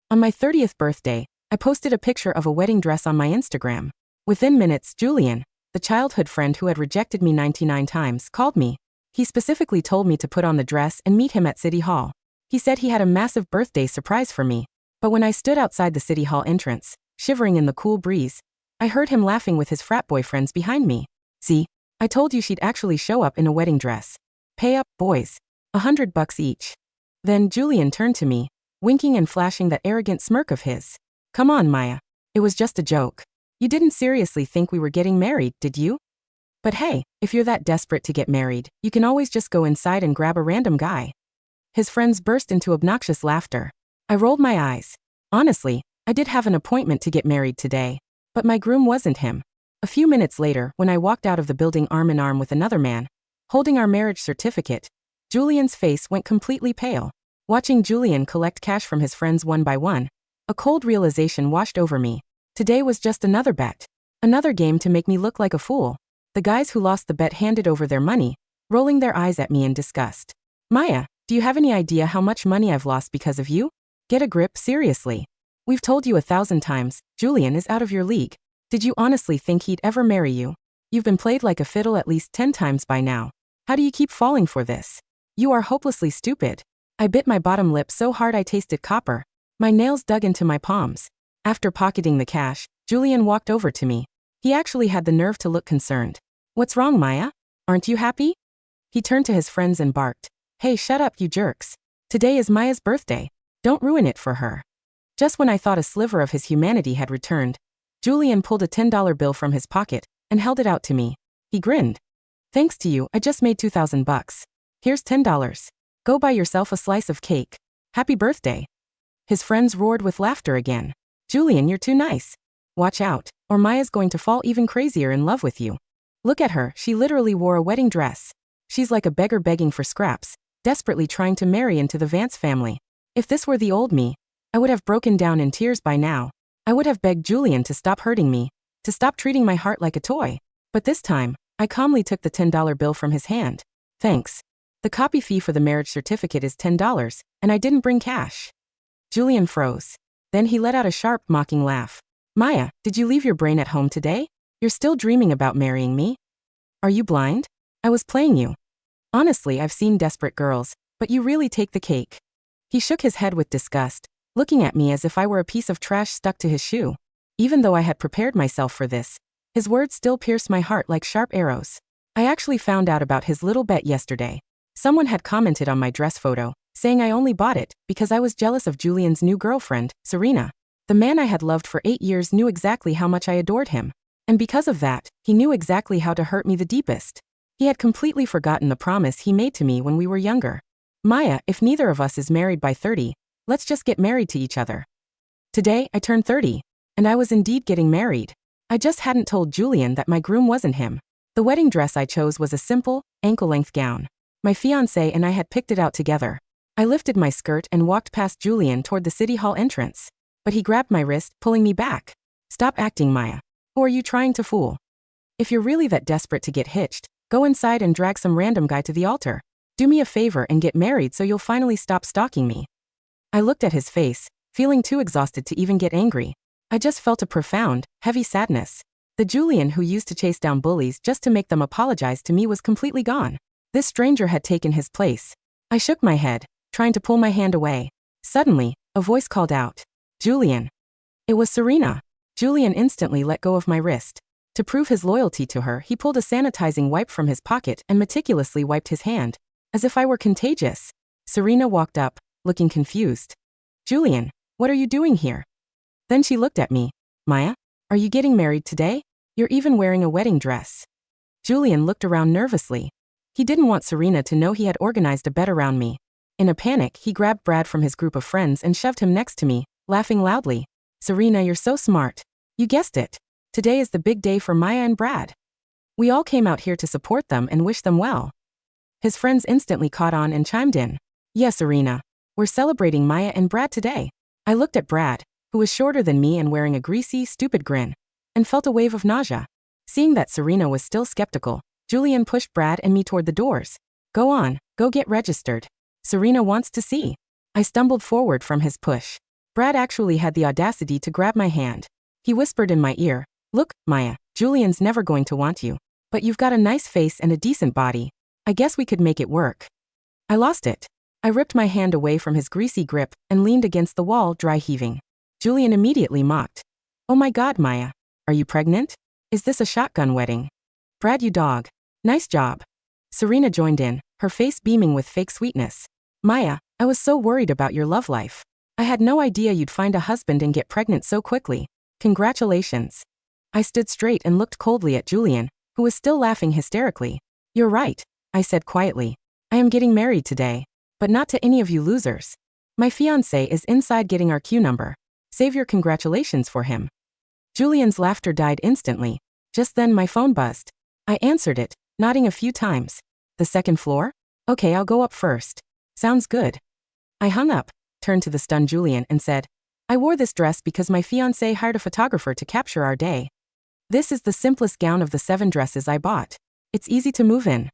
On my 30th birthday, I posted a picture of a wedding dress on my Instagram. Within minutes, Julian, the childhood friend who had rejected me 99 times, called me. He specifically told me to put on the dress and meet him at City Hall. He said he had a massive birthday surprise for me. But when I stood outside the City Hall entrance, shivering in the cool breeze, I heard him laughing with his frat-boy friends behind me. See, I told you she'd actually show up in a wedding dress. Pay up, boys. $100 each. Then Julian turned to me, winking and flashing that arrogant smirk of his. Come on, Maya. It was just a joke. You didn't seriously think we were getting married, did you? But hey, if you're that desperate to get married, you can always just go inside and grab a random guy. His friends burst into obnoxious laughter. I rolled my eyes. Honestly, I did have an appointment to get married today, but my groom wasn't him. A few minutes later, when I walked out of the building arm in arm with another man, holding our marriage certificate, Julian's face went completely pale. Watching Julian collect cash from his friends one by one, a cold realization washed over me. Today was just another bet. Another game to make me look like a fool. The guys who lost the bet handed over their money, rolling their eyes at me in disgust. Maya, do you have any idea how much money I've lost because of you? Get a grip, seriously. We've told you 1,000 times, Julian is out of your league. Did you honestly think he'd ever marry you? You've been played like a fiddle at least 10 times by now. How do you keep falling for this? You are hopelessly stupid. I bit my bottom lip so hard I tasted copper. My nails dug into my palms. After pocketing the cash, Julian walked over to me. He actually had the nerve to look concerned. What's wrong, Maya? Aren't you happy? He turned to his friends and barked. Hey, shut up, you jerks. Today is Maya's birthday. Don't ruin it for her. Just when I thought a sliver of his humanity had returned, Julian pulled a $10 bill from his pocket and held it out to me. He grinned. Thanks to you, I just made $2,000. Here's $10. Go buy yourself a slice of cake. Happy birthday. His friends roared with laughter again. Julian, you're too nice. Watch out, or Maya's going to fall even crazier in love with you. Look at her, she literally wore a wedding dress. She's like a beggar begging for scraps, desperately trying to marry into the Vance family. If this were the old me, I would have broken down in tears by now. I would have begged Julian to stop hurting me, to stop treating my heart like a toy. But this time, I calmly took the $10 bill from his hand. Thanks. The copy fee for the marriage certificate is $10, and I didn't bring cash. Julian froze. Then he let out a sharp, mocking laugh. Maya, did you leave your brain at home today? You're still dreaming about marrying me? Are you blind? I was playing you. Honestly, I've seen desperate girls, but you really take the cake. He shook his head with disgust, looking at me as if I were a piece of trash stuck to his shoe. Even though I had prepared myself for this, his words still pierced my heart like sharp arrows. I actually found out about his little bet yesterday. Someone had commented on my dress photo, saying I only bought it because I was jealous of Julian's new girlfriend, Serena. The man I had loved for 8 years knew exactly how much I adored him. And because of that, he knew exactly how to hurt me the deepest. He had completely forgotten the promise he made to me when we were younger. Maya, if neither of us is married by 30, let's just get married to each other. Today, I turned 30, and I was indeed getting married. I just hadn't told Julian that my groom wasn't him. The wedding dress I chose was a simple, ankle-length gown. My fiancé and I had picked it out together. I lifted my skirt and walked past Julian toward the City Hall entrance. But he grabbed my wrist, pulling me back. Stop acting, Maya. Who are you trying to fool? If you're really that desperate to get hitched, go inside and drag some random guy to the altar. Do me a favor and get married so you'll finally stop stalking me. I looked at his face, feeling too exhausted to even get angry. I just felt a profound, heavy sadness. The Julian who used to chase down bullies just to make them apologize to me was completely gone. This stranger had taken his place. I shook my head, trying to pull my hand away. Suddenly, a voice called out, Julian. It was Serena. Julian instantly let go of my wrist. To prove his loyalty to her, he pulled a sanitizing wipe from his pocket and meticulously wiped his hand, as if I were contagious. Serena walked up, looking confused. Julian, what are you doing here? Then she looked at me. Maya, are you getting married today? You're even wearing a wedding dress. Julian looked around nervously. He didn't want Serena to know he had organized a bet around me. In a panic, he grabbed Brad from his group of friends and shoved him next to me, laughing loudly. Serena, you're so smart. You guessed it. Today is the big day for Maya and Brad. We all came out here to support them and wish them well. His friends instantly caught on and chimed in. Yes, Serena. We're celebrating Maya and Brad today. I looked at Brad, who was shorter than me and wearing a greasy, stupid grin, and felt a wave of nausea. Seeing that Serena was still skeptical, Julian pushed Brad and me toward the doors. Go on, go get registered. Serena wants to see. I stumbled forward from his push. Brad actually had the audacity to grab my hand. He whispered in my ear, "Look, Maya, Julian's never going to want you. But you've got a nice face and a decent body. I guess we could make it work." I lost it. I ripped my hand away from his greasy grip and leaned against the wall, dry heaving. Julian immediately mocked. "Oh my God, Maya. Are you pregnant? Is this a shotgun wedding?" "Brad, you dog. Nice job." Serena joined in, her face beaming with fake sweetness. "Maya, I was so worried about your love life. I had no idea you'd find a husband and get pregnant so quickly. Congratulations." I stood straight and looked coldly at Julian, who was still laughing hysterically. "You're right," I said quietly. "I am getting married today. But not to any of you losers. My fiancé is inside getting our queue number. Save your congratulations for him." Julian's laughter died instantly. Just then my phone buzzed. I answered it, nodding a few times. "The second floor? Okay, I'll go up first." "Sounds good." I hung up, turned to the stunned Julian and said, "I wore this dress because my fiancé hired a photographer to capture our day. This is the simplest gown of the 7 dresses I bought. It's easy to move in.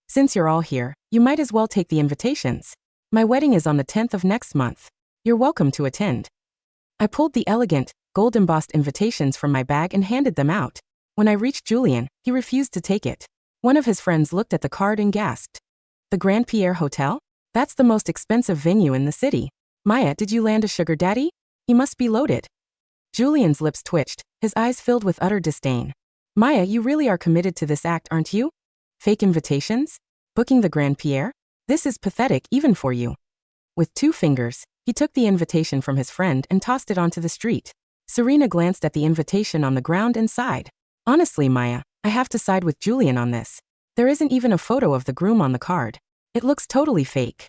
Since you're all here, you might as well take the invitations. My wedding is on the 10th of next month. You're welcome to attend." I pulled the elegant, gold-embossed invitations from my bag and handed them out. When I reached Julian, he refused to take it. One of his friends looked at the card and gasped. "The Grand Pierre Hotel? That's the most expensive venue in the city. Maya, did you land a sugar daddy? He must be loaded." Julian's lips twitched, his eyes filled with utter disdain. "Maya, you really are committed to this act, aren't you? Fake invitations? Booking the Grand Pierre? This is pathetic even for you." With 2 fingers, he took the invitation from his friend and tossed it onto the street. Serena glanced at the invitation on the ground and sighed. "Honestly, Maya, I have to side with Julian on this. There isn't even a photo of the groom on the card. It looks totally fake."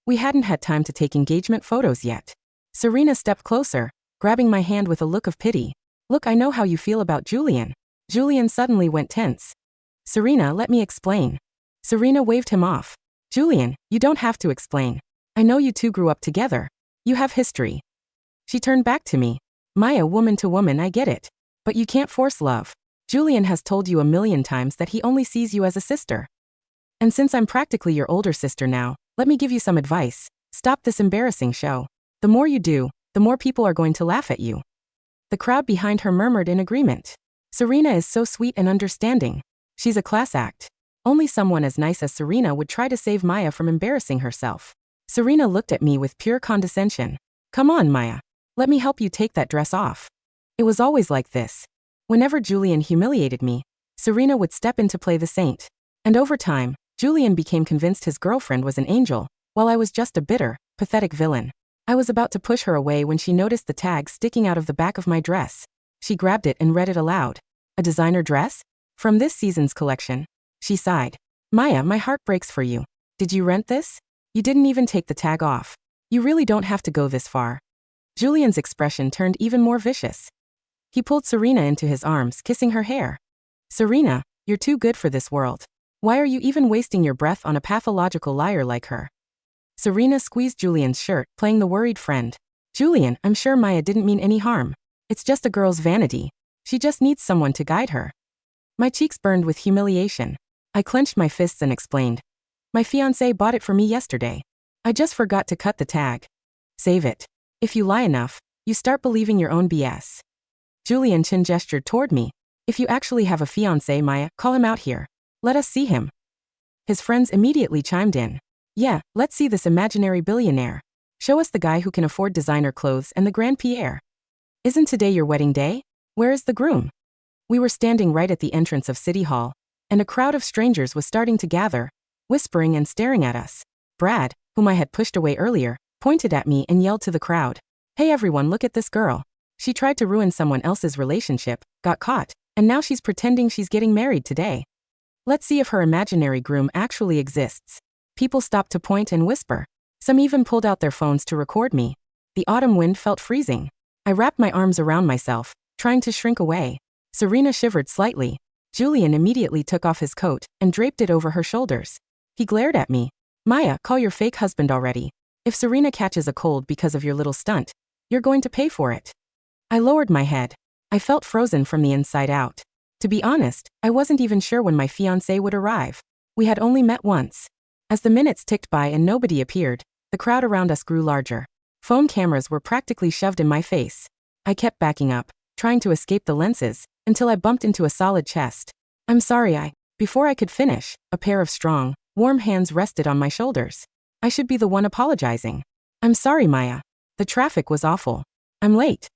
We hadn't had time to take engagement photos yet. Serena stepped closer, grabbing my hand with a look of pity. "Look, I know how you feel about Julian." Julian suddenly went tense. "Serena, let me explain." Serena waved him off. "Julian, you don't have to explain. I know you two grew up together. You have history." She turned back to me. "Maya, woman to woman, I get it. But you can't force love. Julian has told you a million times that he only sees you as a sister. And since I'm practically your older sister now, let me give you some advice. Stop this embarrassing show. The more you do, the more people are going to laugh at you." The crowd behind her murmured in agreement. "Serena is so sweet and understanding. She's a class act. Only someone as nice as Serena would try to save Maya from embarrassing herself." Serena looked at me with pure condescension. "Come on, Maya. Let me help you take that dress off." It was always like this. Whenever Julian humiliated me, Serena would step in to play the saint. And over time, Julian became convinced his girlfriend was an angel, while I was just a bitter, pathetic villain. I was about to push her away when she noticed the tag sticking out of the back of my dress. She grabbed it and read it aloud. "A designer dress? From this season's collection." She sighed. "Maya, my heart breaks for you. Did you rent this? You didn't even take the tag off. You really don't have to go this far." Julian's expression turned even more vicious. He pulled Serena into his arms, kissing her hair. "Serena, you're too good for this world. Why are you even wasting your breath on a pathological liar like her?" Serena squeezed Julian's shirt, playing the worried friend. "Julian, I'm sure Maya didn't mean any harm. It's just a girl's vanity. She just needs someone to guide her." My cheeks burned with humiliation. I clenched my fists and explained. "My fiancé bought it for me yesterday. I just forgot to cut the tag." "Save it. If you lie enough, you start believing your own BS." Julian chin gestured toward me. "If you actually have a fiancé, Maya, call him out here. Let us see him." His friends immediately chimed in. "Yeah, let's see this imaginary billionaire. Show us the guy who can afford designer clothes and the Grand Pierre. Isn't today your wedding day? Where is the groom?" We were standing right at the entrance of City Hall, and a crowd of strangers was starting to gather, whispering and staring at us. Brad, whom I had pushed away earlier, pointed at me and yelled to the crowd, "Hey everyone, look at this girl. She tried to ruin someone else's relationship, got caught, and now she's pretending she's getting married today. Let's see if her imaginary groom actually exists." People stopped to point and whisper. Some even pulled out their phones to record me. The autumn wind felt freezing. I wrapped my arms around myself, trying to shrink away. Serena shivered slightly. Julian immediately took off his coat and draped it over her shoulders. He glared at me. "Maya, call your fake husband already. If Serena catches a cold because of your little stunt, you're going to pay for it." I lowered my head. I felt frozen from the inside out. To be honest, I wasn't even sure when my fiancé would arrive. We had only met once. As the minutes ticked by and nobody appeared, the crowd around us grew larger. Phone cameras were practically shoved in my face. I kept backing up, trying to escape the lenses, until I bumped into a solid chest. I'm sorry. Before I could finish, a pair of strong, warm hands rested on my shoulders. I should be the one apologizing. I'm sorry, Maya. The traffic was awful. I'm late.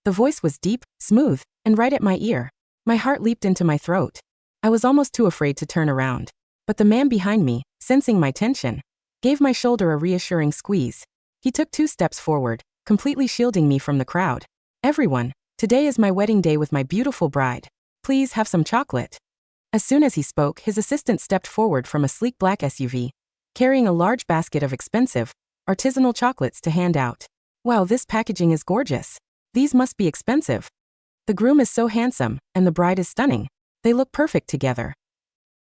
The voice was deep, smooth, and right at my ear. My heart leaped into my throat. I was almost too afraid to turn around. But the man behind me, sensing my tension, gave my shoulder a reassuring squeeze. He took 2 steps forward, completely shielding me from the crowd. Everyone, today is my wedding day with my beautiful bride. Please have some chocolate. As soon as he spoke, his assistant stepped forward from a sleek black SUV, carrying a large basket of expensive, artisanal chocolates to hand out. Wow, this packaging is gorgeous. These must be expensive. The groom is so handsome, and the bride is stunning. They look perfect together.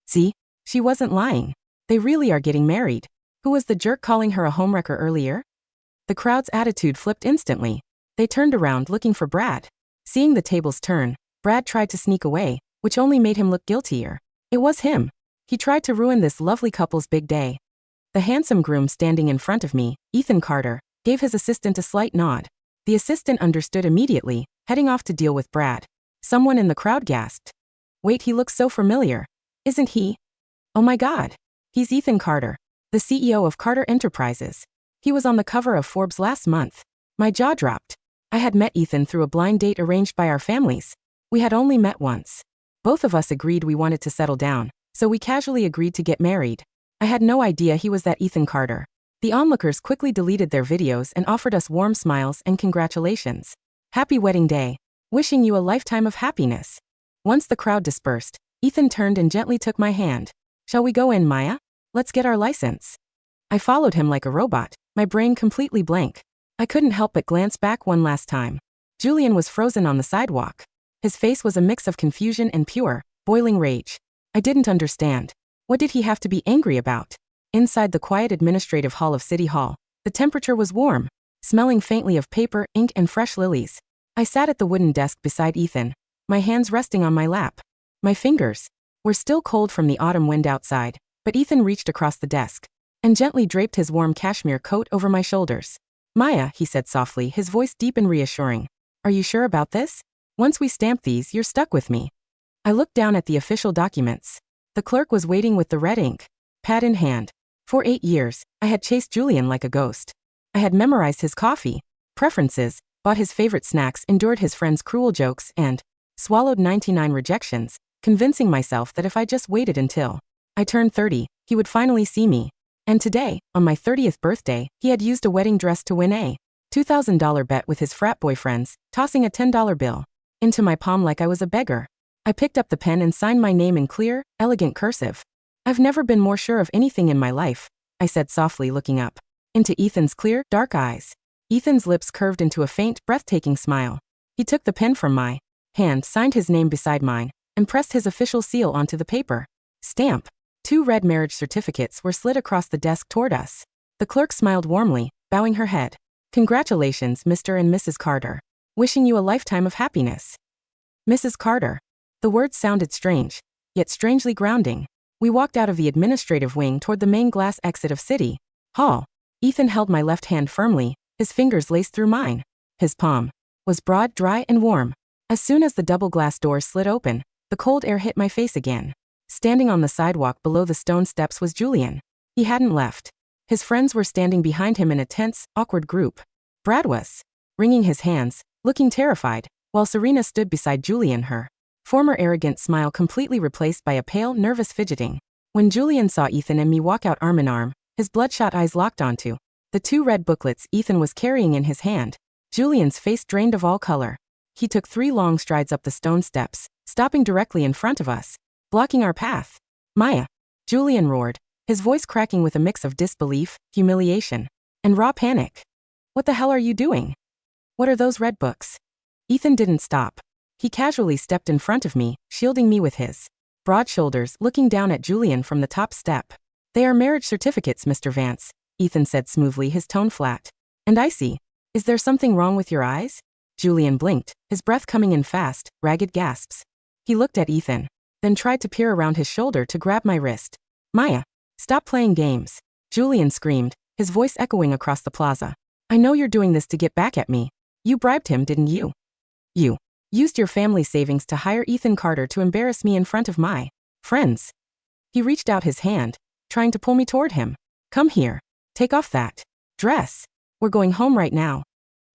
See? She wasn't lying. They really are getting married. Who was the jerk calling her a homewrecker earlier? The crowd's attitude flipped instantly. They turned around looking for Brad. Seeing the tables turn, Brad tried to sneak away, which only made him look guiltier. It was him. He tried to ruin this lovely couple's big day. The handsome groom standing in front of me, Ethan Carter, gave his assistant a slight nod. The assistant understood immediately, heading off to deal with Brad. Someone in the crowd gasped. Wait, he looks so familiar. Isn't he? Oh my God. He's Ethan Carter, the CEO of Carter Enterprises. He was on the cover of Forbes last month. My jaw dropped. I had met Ethan through a blind date arranged by our families. We had only met once. Both of us agreed we wanted to settle down, so we casually agreed to get married. I had no idea he was that Ethan Carter. The onlookers quickly deleted their videos and offered us warm smiles and congratulations. Happy wedding day. Wishing you a lifetime of happiness. Once the crowd dispersed, Ethan turned and gently took my hand. Shall we go in, Maya? Let's get our license. I followed him like a robot, my brain completely blank. I couldn't help but glance back one last time. Julian was frozen on the sidewalk. His face was a mix of confusion and pure, boiling rage. I didn't understand. What did he have to be angry about? Inside the quiet administrative hall of City Hall, the temperature was warm, smelling faintly of paper, ink, and fresh lilies. I sat at the wooden desk beside Ethan, my hands resting on my lap. My fingers were still cold from the autumn wind outside, but Ethan reached across the desk and gently draped his warm cashmere coat over my shoulders. Maya, he said softly, his voice deep and reassuring. Are you sure about this? Once we stamp these, you're stuck with me. I looked down at the official documents. The clerk was waiting with the red ink, pad in hand. For 8 years, I had chased Julian like a ghost. I had memorized his coffee preferences, bought his favorite snacks, endured his friends' cruel jokes, and swallowed 99 rejections, convincing myself that if I just waited until I turned 30, he would finally see me. And today, on my 30th birthday, he had used a wedding dress to win a $2,000 bet with his frat-boy friends, tossing a $10 bill into my palm like I was a beggar. I picked up the pen and signed my name in clear, elegant cursive. I've never been more sure of anything in my life, I said softly, looking up into Ethan's clear, dark eyes. Ethan's lips curved into a faint, breathtaking smile. He took the pen from my hand, signed his name beside mine, and pressed his official seal onto the paper. Stamp. 2 red marriage certificates were slid across the desk toward us. The clerk smiled warmly, bowing her head. Congratulations, Mr. and Mrs. Carter. Wishing you a lifetime of happiness. Mrs. Carter. The words sounded strange, yet strangely grounding. We walked out of the administrative wing toward the main glass exit of City Hall. Ethan held my left hand firmly, his fingers laced through mine. His palm was broad, dry, and warm. As soon as the double glass doors slid open, the cold air hit my face again. Standing on the sidewalk below the stone steps was Julian. He hadn't left. His friends were standing behind him in a tense, awkward group. Brad was wringing his hands, looking terrified, while Serena stood beside Julian, her former arrogant smile completely replaced by a pale, nervous fidgeting. When Julian saw Ethan and me walk out arm in arm, his bloodshot eyes locked onto the 2 red booklets Ethan was carrying in his hand. Julian's face drained of all color. He took 3 long strides up the stone steps, stopping directly in front of us, blocking our path. Maya, Julian roared, his voice cracking with a mix of disbelief, humiliation, and raw panic. What the hell are you doing? What are those red books? Ethan didn't stop. He casually stepped in front of me, shielding me with his broad shoulders, looking down at Julian from the top step. They are marriage certificates, Mr. Vance, Ethan said smoothly, his tone flat. And I see. Is there something wrong with your eyes? Julian blinked, his breath coming in fast, ragged gasps. He looked at Ethan, then tried to peer around his shoulder to grab my wrist. Maya, stop playing games, Julian screamed, his voice echoing across the plaza. I know you're doing this to get back at me. You bribed him, didn't you? You used your family savings to hire Ethan Carter to embarrass me in front of my friends. He reached out his hand, trying to pull me toward him. Come here. Take off that dress. We're going home right now.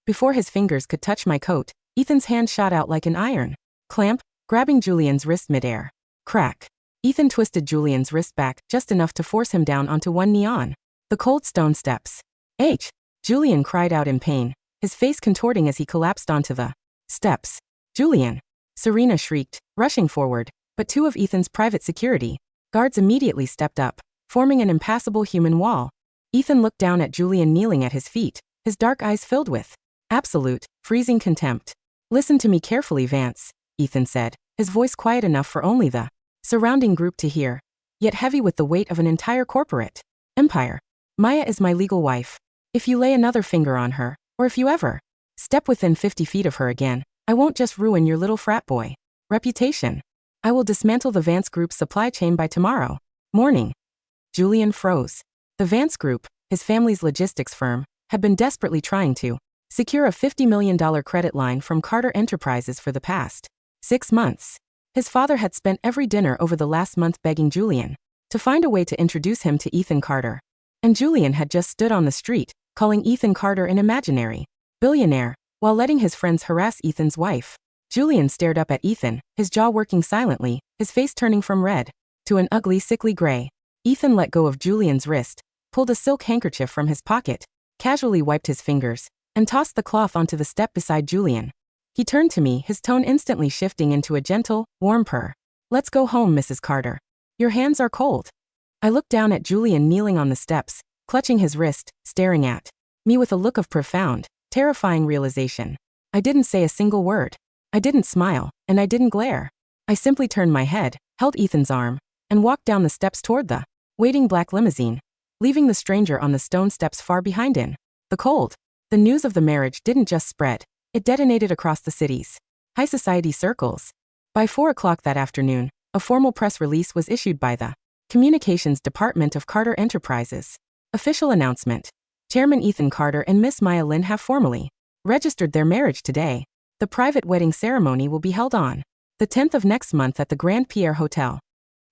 Before his fingers could touch my coat, Ethan's hand shot out like an iron clamp, grabbing Julian's wrist midair. Crack. Ethan twisted Julian's wrist back just enough to force him down onto one knee on the cold stone steps. H. Julian cried out in pain, his face contorting as he collapsed onto the steps. Julian! Serena shrieked, rushing forward, but two of Ethan's private security guards immediately stepped up, forming an impassable human wall. Ethan looked down at Julian kneeling at his feet, his dark eyes filled with absolute, freezing contempt. Listen to me carefully, Vance, Ethan said, his voice quiet enough for only the surrounding group to hear, yet heavy with the weight of an entire corporate empire. Maya is my legal wife. If you lay another finger on her, or if you ever step within 50 feet of her again, I won't just ruin your little frat boy reputation. I will dismantle the Vance Group's supply chain by tomorrow morning. Julian froze. The Vance Group, his family's logistics firm, had been desperately trying to secure a $50 million credit line from Carter Enterprises for the past 6 months. His father had spent every dinner over the last month begging Julian to find a way to introduce him to Ethan Carter. And Julian had just stood on the street, calling Ethan Carter an imaginary billionaire, while letting his friends harass Ethan's wife. Julian stared up at Ethan, his jaw working silently, his face turning from red to an ugly, sickly gray. Ethan let go of Julian's wrist, pulled a silk handkerchief from his pocket, casually wiped his fingers, and tossed the cloth onto the step beside Julian. He turned to me, his tone instantly shifting into a gentle, warm purr. Let's go home, Mrs. Carter. Your hands are cold. I looked down at Julian kneeling on the steps, clutching his wrist, staring at me with a look of profound, terrifying realization. I didn't say a single word. I didn't smile, and I didn't glare. I simply turned my head, held Ethan's arm, and walked down the steps toward the waiting black limousine, leaving the stranger on the stone steps far behind in the cold. The news of the marriage didn't just spread, it detonated across the city's high society circles. By 4 o'clock that afternoon, a formal press release was issued by the Communications Department of Carter Enterprises. Official announcement. Chairman Ethan Carter and Miss Maya Lynn have formally registered their marriage today. The private wedding ceremony will be held on the 10th of next month at the Grand Pierre Hotel.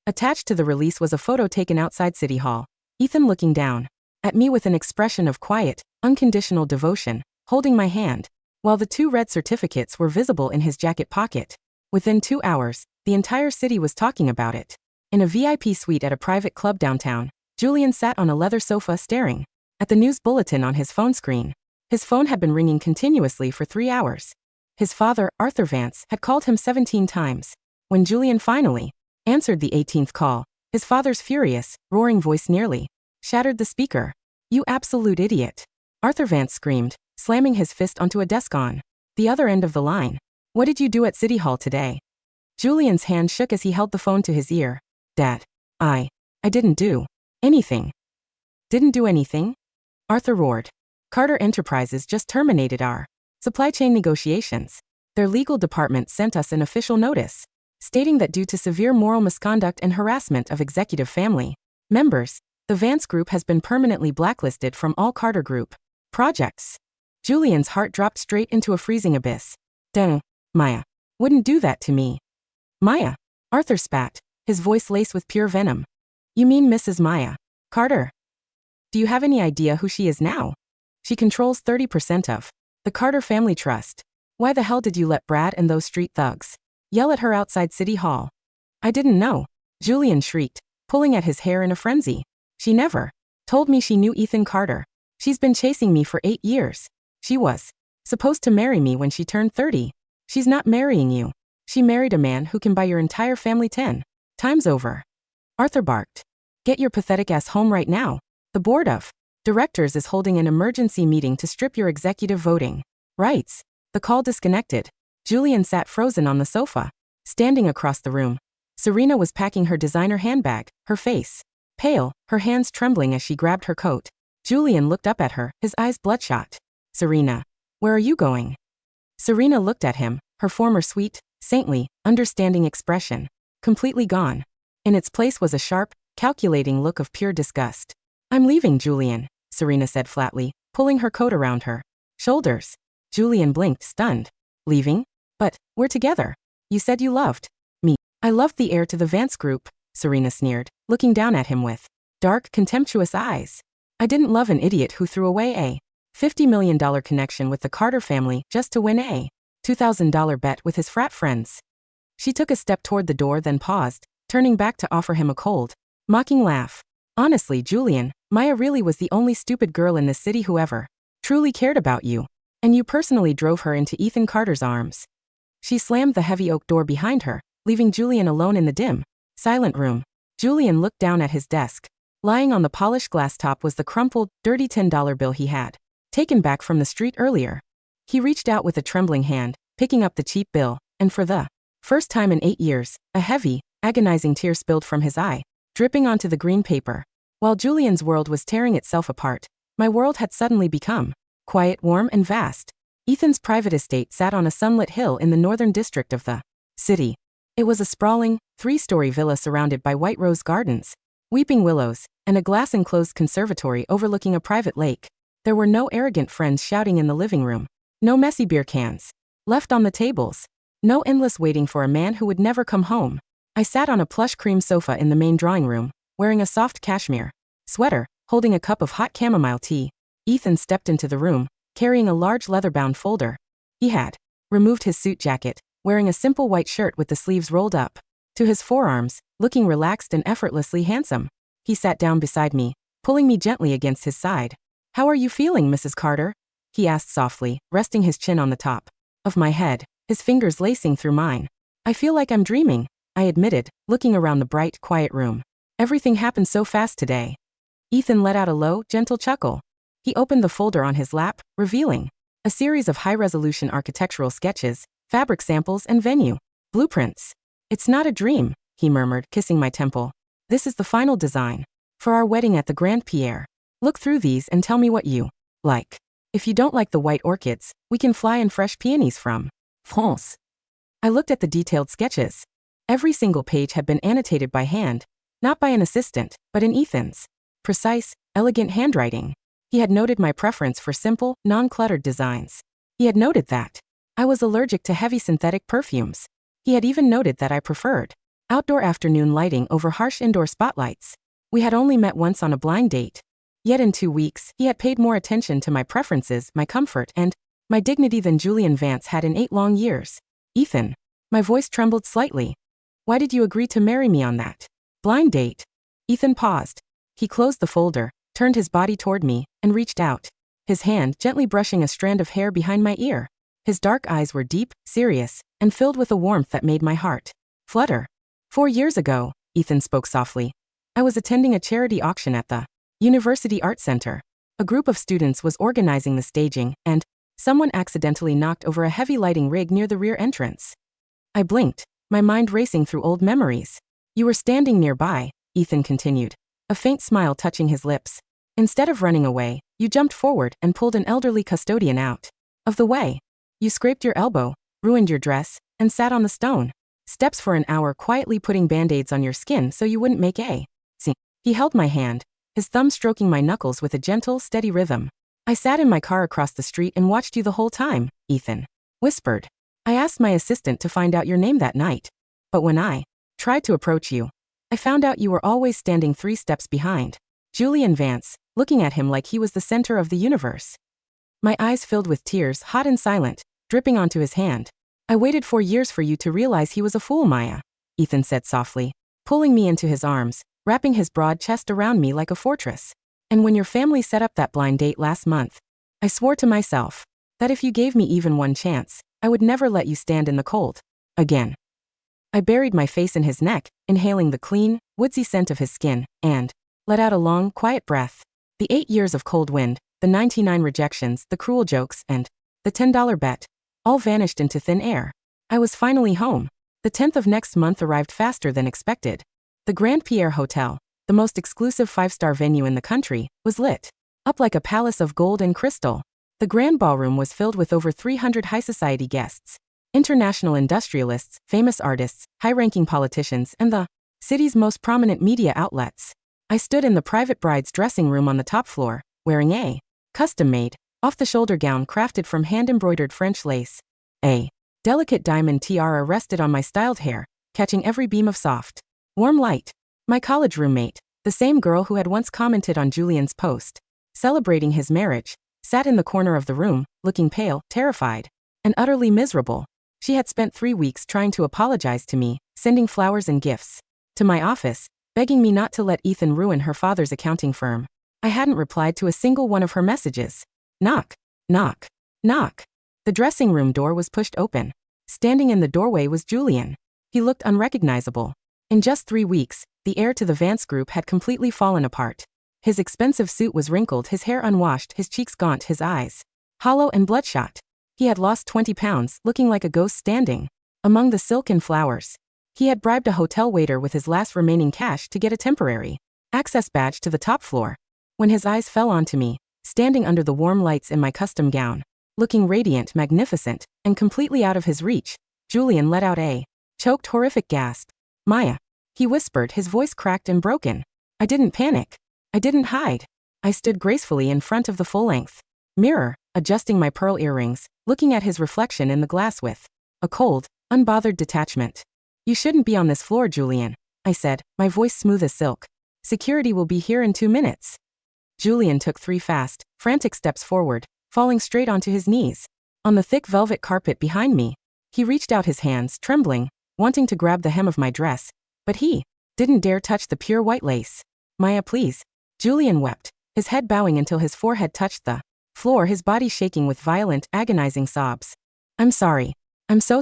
Attached to the release was a photo taken outside City Hall, Ethan looking down at me with an expression of quiet, unconditional devotion, holding my hand, while the 2 red certificates were visible in his jacket pocket. Within 2 hours, the entire city was talking about it. In a VIP suite at a private club downtown, Julian sat on a leather sofa staring at the news bulletin on his phone screen. His phone had been ringing continuously for 3 hours. His father, Arthur Vance, had called him 17 times. When Julian finally answered the 18th call, his father's furious, roaring voice nearly shattered the speaker. You absolute idiot! Arthur Vance screamed, slamming his fist onto a desk on the other end of the line. What did you do at City Hall today? Julian's hand shook as he held the phone to his ear. Dad. I didn't do anything. Didn't do anything? Arthur roared. Carter Enterprises just terminated our supply chain negotiations. Their legal department sent us an official notice, stating that due to severe moral misconduct and harassment of executive family members, the Vance Group has been permanently blacklisted from all Carter Group projects. Julian's heart dropped straight into a freezing abyss. Dang, Maya wouldn't do that to me. Maya? Arthur spat, his voice laced with pure venom. You mean Mrs. Maya Carter? Do you have any idea who she is now? She controls 30% of the Carter Family Trust. Why the hell did you let Brad and those street thugs yell at her outside City Hall? I didn't know, Julian shrieked, pulling at his hair in a frenzy. She never told me she knew Ethan Carter. She's been chasing me for 8 years. She was supposed to marry me when she turned 30. She's not marrying you. She married a man who can buy your entire family 10 times over. Arthur barked. Get your pathetic ass home right now. The board of directors is holding an emergency meeting to strip your executive voting rights. The call disconnected. Julian sat frozen on the sofa, standing across the room. Serena was packing her designer handbag, her face pale, her hands trembling as she grabbed her coat. Julian looked up at her, his eyes bloodshot. Serena, where are you going? Serena looked at him, her former sweet, saintly, understanding expression completely gone. In its place was a sharp, calculating look of pure disgust. I'm leaving, Julian, Serena said flatly, pulling her coat around her shoulders. Julian blinked, stunned. Leaving? But we're together. You said you loved me. I loved the heir to the Vance Group, Serena sneered, looking down at him with dark, contemptuous eyes. I didn't love an idiot who threw away a $50 million connection with the Carter family just to win a $2,000 bet with his frat friends. She took a step toward the door, then paused, turning back to offer him a cold, mocking laugh. Honestly, Julian, Maya really was the only stupid girl in this city who ever truly cared about you. And you personally drove her into Ethan Carter's arms. She slammed the heavy oak door behind her, leaving Julian alone in the dim, silent room. Julian looked down at his desk. Lying on the polished glass top was the crumpled, dirty $10 bill he had taken back from the street earlier. He reached out with a trembling hand, picking up the cheap bill, and for the first time in 8 years, a heavy, agonizing tear spilled from his eye, dripping onto the green paper. While Julian's world was tearing itself apart, my world had suddenly become quiet, warm, and vast. Ethan's private estate sat on a sunlit hill in the northern district of the city. It was a sprawling, 3-story villa surrounded by white rose gardens, weeping willows, and a glass-enclosed conservatory overlooking a private lake. There were no arrogant friends shouting in the living room, no messy beer cans left on the tables, no endless waiting for a man who would never come home. I sat on a plush cream sofa in the main drawing room, wearing a soft cashmere sweater, holding a cup of hot chamomile tea. Ethan stepped into the room, carrying a large leather-bound folder. He had removed his suit jacket, wearing a simple white shirt with the sleeves rolled up to his forearms, looking relaxed and effortlessly handsome. He sat down beside me, pulling me gently against his side. "How are you feeling, Mrs. Carter?" he asked softly, resting his chin on the top of my head, his fingers lacing through mine. "I feel like I'm dreaming," I admitted, looking around the bright, quiet room. "Everything happened so fast today." Ethan let out a low, gentle chuckle. He opened the folder on his lap, revealing a series of high-resolution architectural sketches, fabric samples, and venue blueprints. "It's not a dream," he murmured, kissing my temple. "This is the final design for our wedding at the Grand Pierre. Look through these and tell me what you like. If you don't like the white orchids, we can fly in fresh peonies from France." I looked at the detailed sketches. Every single page had been annotated by hand, not by an assistant, but in Ethan's precise, elegant handwriting. He had noted my preference for simple, non-cluttered designs. He had noted that I was allergic to heavy synthetic perfumes. He had even noted that I preferred outdoor afternoon lighting over harsh indoor spotlights. We had only met once on a blind date. Yet in 2 weeks, he had paid more attention to my preferences, my comfort, and my dignity than Julian Vance had in 8 long years. "Ethan." My voice trembled slightly. "Why did you agree to marry me on that blind date?" Ethan paused. He closed the folder, turned his body toward me, and reached out, his hand gently brushing a strand of hair behind my ear. His dark eyes were deep, serious, and filled with a warmth that made my heart flutter. 4 years ago, Ethan spoke softly, I was attending a charity auction at the University Art Center. A group of students was organizing the staging, and someone accidentally knocked over a heavy lighting rig near the rear entrance. I blinked, my mind racing through old memories. "You were standing nearby," Ethan continued, a faint smile touching his lips. "Instead of running away, you jumped forward and pulled an elderly custodian out of the way. You scraped your elbow, ruined your dress, and sat on the stone steps for an hour quietly putting band-aids on your skin so you wouldn't make a scene." He held my hand, his thumb stroking my knuckles with a gentle, steady rhythm. "I sat in my car across the street and watched you the whole time," Ethan whispered. "I asked my assistant to find out your name that night. But when I tried to approach you, I found out you were always standing 3 steps behind Julian Vance, looking at him like he was the center of the universe." My eyes filled with tears, hot and silent, dripping onto his hand. "I waited 4 years for you to realize he was a fool, Maya," Ethan said softly, pulling me into his arms, wrapping his broad chest around me like a fortress. "And when your family set up that blind date last month, I swore to myself that if you gave me even one chance, I would never let you stand in the cold again." I buried my face in his neck, inhaling the clean, woodsy scent of his skin, and let out a long, quiet breath. The 8 years of cold wind, the 99 rejections, the cruel jokes, and the $10 bet, all vanished into thin air. I was finally home. The 10th of next month arrived faster than expected. The Grand Pierre Hotel, the most exclusive 5-star venue in the country, was lit up like a palace of gold and crystal. The grand ballroom was filled with over 300 high society guests, international industrialists, famous artists, high-ranking politicians, and the city's most prominent media outlets. I stood in the private bride's dressing room on the top floor, wearing a Custom-made, off-the-shoulder gown crafted from hand-embroidered French lace. A delicate diamond tiara rested on my styled hair, catching every beam of soft, warm light. My college roommate, the same girl who had once commented on Julian's post, celebrating his marriage, sat in the corner of the room, looking pale, terrified, and utterly miserable. She had spent 3 weeks trying to apologize to me, sending flowers and gifts to my office, begging me not to let Ethan ruin her father's accounting firm. I hadn't replied to a single one of her messages. Knock, knock, knock. The dressing room door was pushed open. Standing in the doorway was Julian. He looked unrecognizable. In just 3 weeks, the heir to the Vance Group had completely fallen apart. His expensive suit was wrinkled, his hair unwashed, his cheeks gaunt, his eyes hollow and bloodshot. He had lost 20 pounds, looking like a ghost standing among the silken flowers. He had bribed a hotel waiter with his last remaining cash to get a temporary access badge to the top floor. When his eyes fell onto me, standing under the warm lights in my custom gown, looking radiant, magnificent, and completely out of his reach, Julian let out a choked, horrific gasp. "Maya," he whispered, his voice cracked and broken. I didn't panic. I didn't hide. I stood gracefully in front of the full-length mirror, adjusting my pearl earrings, looking at his reflection in the glass with a cold, unbothered detachment. "You shouldn't be on this floor, Julian," I said, my voice smooth as silk. "Security will be here in 2 minutes." Julian took 3 fast, frantic steps forward, falling straight onto his knees. On the thick velvet carpet behind me, he reached out his hands, trembling, wanting to grab the hem of my dress, but he didn't dare touch the pure white lace. "Maya, please." Julian wept, his head bowing until his forehead touched the floor, his body shaking with violent, agonizing sobs. "I'm sorry. I'm so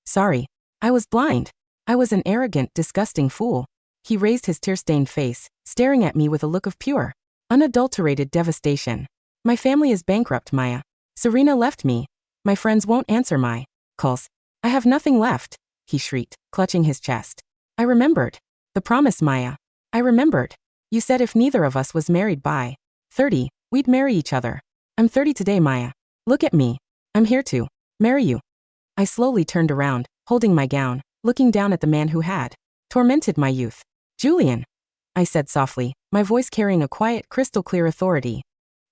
sorry. I was blind. I was an arrogant, disgusting fool." He raised his tear-stained face, staring at me with a look of pure, unadulterated devastation. "My family is bankrupt, Maya. Serena left me. My friends won't answer my calls. I have nothing left," he shrieked, clutching his chest. "I remembered the promise, Maya. I remembered. You said if neither of us was married by 30, we'd marry each other. I'm 30 today, Maya. Look at me. I'm here to marry you." I slowly turned around, holding my gown, looking down at the man who had tormented my youth. "Julian," I said softly, my voice carrying a quiet, crystal-clear authority.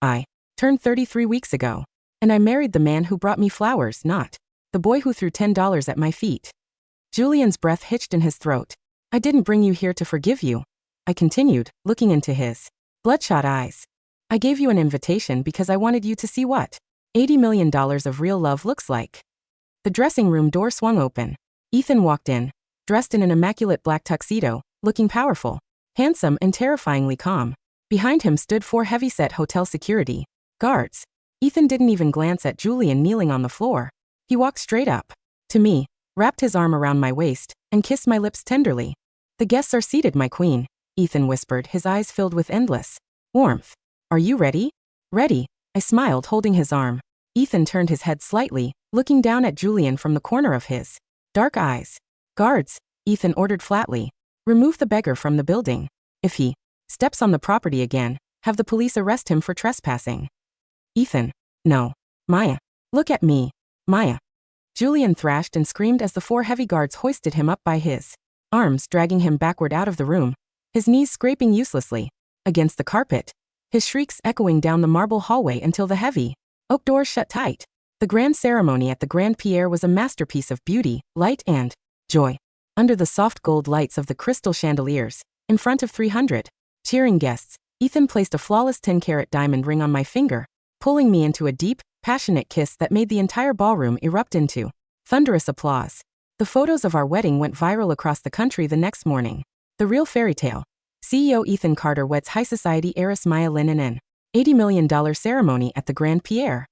"I turned 30 3 weeks ago, and I married the man who brought me flowers, not the boy who threw $10 at my feet." Julian's breath hitched in his throat. "I didn't bring you here to forgive you," I continued, looking into his bloodshot eyes. "I gave you an invitation because I wanted you to see what $80 million of real love looks like." The dressing room door swung open. Ethan walked in, dressed in an immaculate black tuxedo, looking powerful, handsome, and terrifyingly calm. Behind him stood 4 heavy-set hotel security guards. Ethan didn't even glance at Julian kneeling on the floor. He walked straight up to me, wrapped his arm around my waist, and kissed my lips tenderly. "The guests are seated, my queen," Ethan whispered, his eyes filled with endless warmth. "Are you ready?" "Ready," I smiled, holding his arm. Ethan turned his head slightly, looking down at Julian from the corner of his dark eyes. "Guards," Ethan ordered flatly, "remove the beggar from the building. If he steps on the property again, have the police arrest him for trespassing." "Ethan, no. Maya, look at me. Maya." Julian thrashed and screamed as the 4 heavy guards hoisted him up by his arms, dragging him backward out of the room, his knees scraping uselessly against the carpet, his shrieks echoing down the marble hallway until the heavy oak doors shut tight. The grand ceremony at the Grand Pierre was a masterpiece of beauty, light, and joy. Under the soft gold lights of the crystal chandeliers, in front of 300 cheering guests, Ethan placed a flawless 10-carat diamond ring on my finger, pulling me into a deep, passionate kiss that made the entire ballroom erupt into thunderous applause. The photos of our wedding went viral across the country the next morning. The real fairy tale. CEO Ethan Carter weds high society heiress Maya Lin in an $80 million ceremony at the Grand Pierre.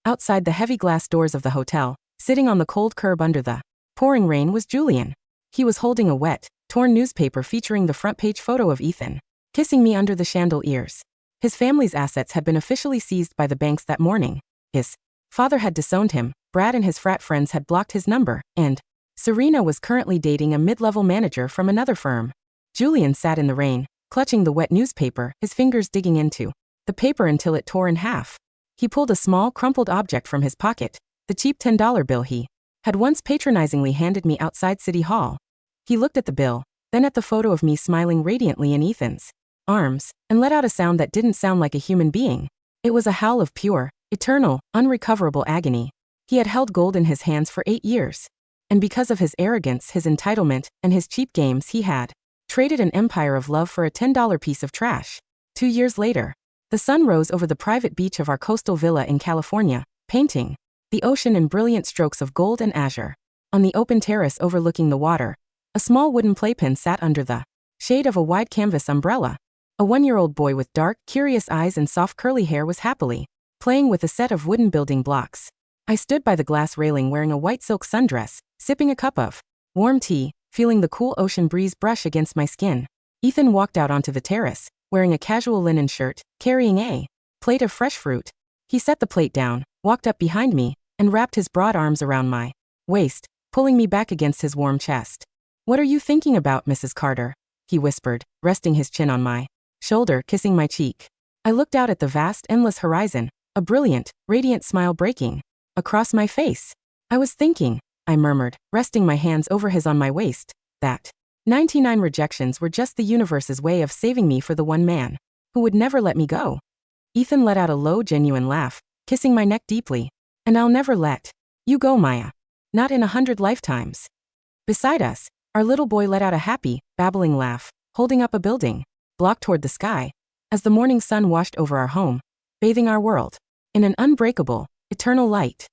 Outside the heavy glass doors of the hotel, sitting on the cold curb under the pouring rain, was Julian. He was holding a wet, torn newspaper featuring the front-page photo of Ethan kissing me under the chandeliers. His family's assets had been officially seized by the banks that morning. His father had disowned him, Brad and his frat friends had blocked his number, and Serena was currently dating a mid-level manager from another firm. Julian sat in the rain, clutching the wet newspaper, his fingers digging into the paper until it tore in half. He pulled a small, crumpled object from his pocket, the cheap $10 bill he had once patronizingly handed me outside City Hall. He looked at the bill, then at the photo of me smiling radiantly in Ethan's arms, and let out a sound that didn't sound like a human being. It was a howl of pure, eternal, unrecoverable agony. He had held gold in his hands for 8 years. And because of his arrogance, his entitlement, and his cheap games, he had traded an empire of love for a $10 piece of trash. 2 years later, the sun rose over the private beach of our coastal villa in California, painting the ocean in brilliant strokes of gold and azure. On the open terrace overlooking the water, a small wooden playpen sat under the shade of a wide canvas umbrella. A 1-year-old boy with dark, curious eyes and soft curly hair was happily playing with a set of wooden building blocks. I stood by the glass railing wearing a white silk sundress, sipping a cup of warm tea, feeling the cool ocean breeze brush against my skin. Ethan walked out onto the terrace, wearing a casual linen shirt, carrying a plate of fresh fruit. He set the plate down, walked up behind me, and wrapped his broad arms around my waist, pulling me back against his warm chest. "What are you thinking about, Mrs. Carter?" he whispered, resting his chin on my shoulder, kissing my cheek. I looked out at the vast, endless horizon, a brilliant, radiant smile breaking across my face. "I was thinking," I murmured, resting my hands over his on my waist, "that 99 rejections were just the universe's way of saving me for the one man who would never let me go." Ethan let out a low, genuine laugh, kissing my neck deeply. "And I'll never let you go, Maya. Not in 100 lifetimes." Beside us, our little boy let out a happy, babbling laugh, holding up a building block toward the sky, as the morning sun washed over our home, bathing our world in an unbreakable, eternal light.